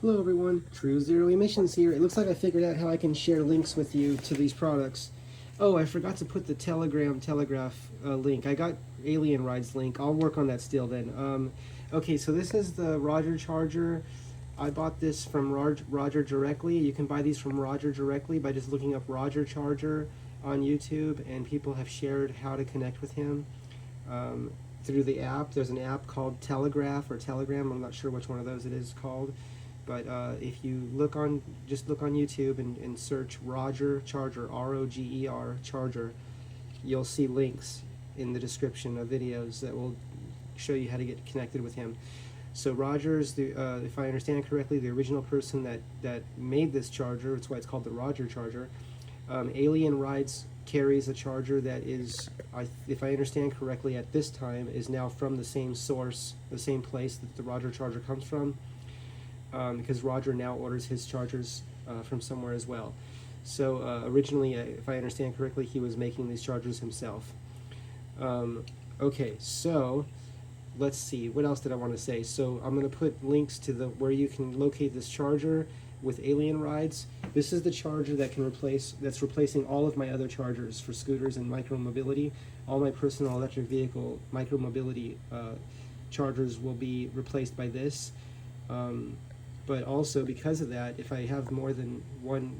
Hello everyone, True Zero Emissions here. It looks like I figured out how I can share links with you to these products. Oh, I forgot to put the Telegraph link. I got Alien Rides link. I'll work on that still then. Okay, so this is the Roger charger. I bought this from Roger directly. You can buy these from Roger directly by just looking up Roger charger on YouTube, and people have shared how to connect with him through the app. There's an app called Telegraph or Telegram. I'm not sure which one of those it is called. But if you just look on YouTube and search Roger Charger, R-O-G-E-R Charger, you'll see links in the description of videos that will show you how to get connected with him. So Roger's, if I understand correctly, the original person that made this charger. That's why it's called the Roger charger. Alien Rides carries a charger that is, if I understand correctly, at this time is now from the same source, the same place that the Roger charger comes from. Because Roger now orders his chargers from somewhere as well. So originally, if I understand correctly, he was making these chargers himself. Okay, so let's see. What else did I want to say? So I'm going to put links to where you can locate this charger with Alien Rides. This is the charger that's replacing all of my other chargers for scooters and micromobility. All my personal electric vehicle micromobility chargers will be replaced by this. But also because of that, if I have more than one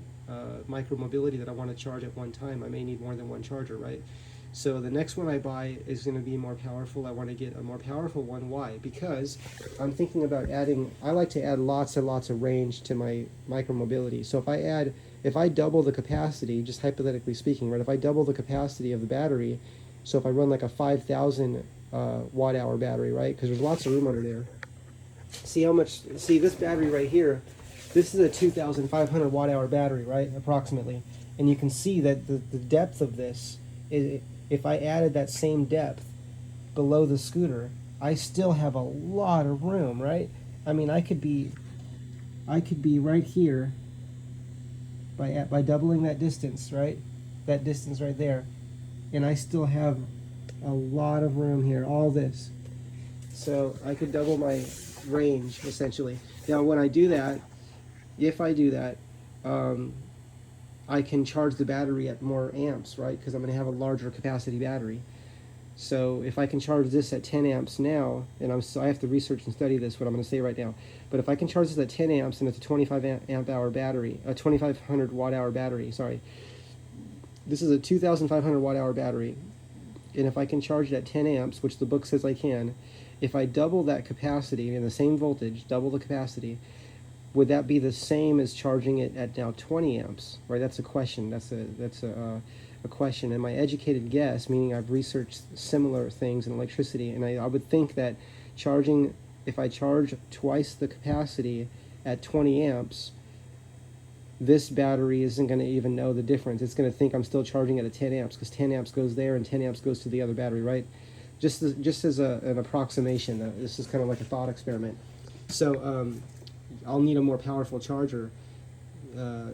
micromobility that I want to charge at one time, I may need more than one charger, right? So the next one I buy is going to be more powerful. I want to get a more powerful one. Why? Because I'm thinking about I like to add lots and lots of range to my micromobility. So if I double the capacity, just hypothetically speaking, right? If I double the capacity of the battery, so if I run like a 5,000 watt hour battery, right? Because there's lots of room under there. See this battery right here, this is a 2,500 watt hour battery, right, approximately. And you can see that the depth of this, if I added that same depth below the scooter, I still have a lot of room, right? I mean, I could be right here by doubling that distance, right? That distance right there. And I still have a lot of room here, all this. So I could double my range essentially. Now when I do that, if I do that, I can charge the battery at more amps, right? Because I'm going to have a larger capacity battery. So if I can charge this at 10 amps now, and I have to research and study this, what I'm going to say right now, but if I can charge this at 10 amps and it's a 25 amp hour battery, a 2,500 watt hour battery, sorry, this is a 2,500 watt hour battery, and if I can charge it at 10 amps, which the book says I can, if I double that capacity in the same voltage, double the capacity, would that be the same as charging it at now 20 amps? Right, that's a question. That's a question. And my educated guess, meaning I've researched similar things in electricity, and I would think that if I charge twice the capacity at 20 amps, this battery isn't going to even know the difference. It's going to think I'm still charging it at 10 amps because 10 amps goes there and 10 amps goes to the other battery, right? Just as an approximation. This is kind of like a thought experiment. So I'll need a more powerful charger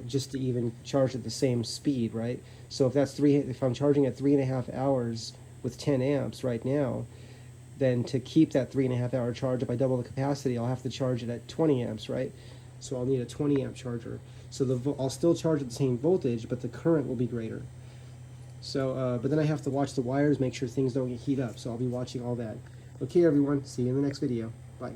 just to even charge at the same speed, right? So if I'm charging at 3.5 hours with 10 amps right now, then to keep that 3.5 hour charge, if I double the capacity, I'll have to charge it at 20 amps, right? So I'll need a 20 amp charger. So I'll still charge at the same voltage, but the current will be greater. So, but then I have to watch the wires, make sure things don't get heat up. So I'll be watching all that. Okay, everyone. See you in the next video. Bye.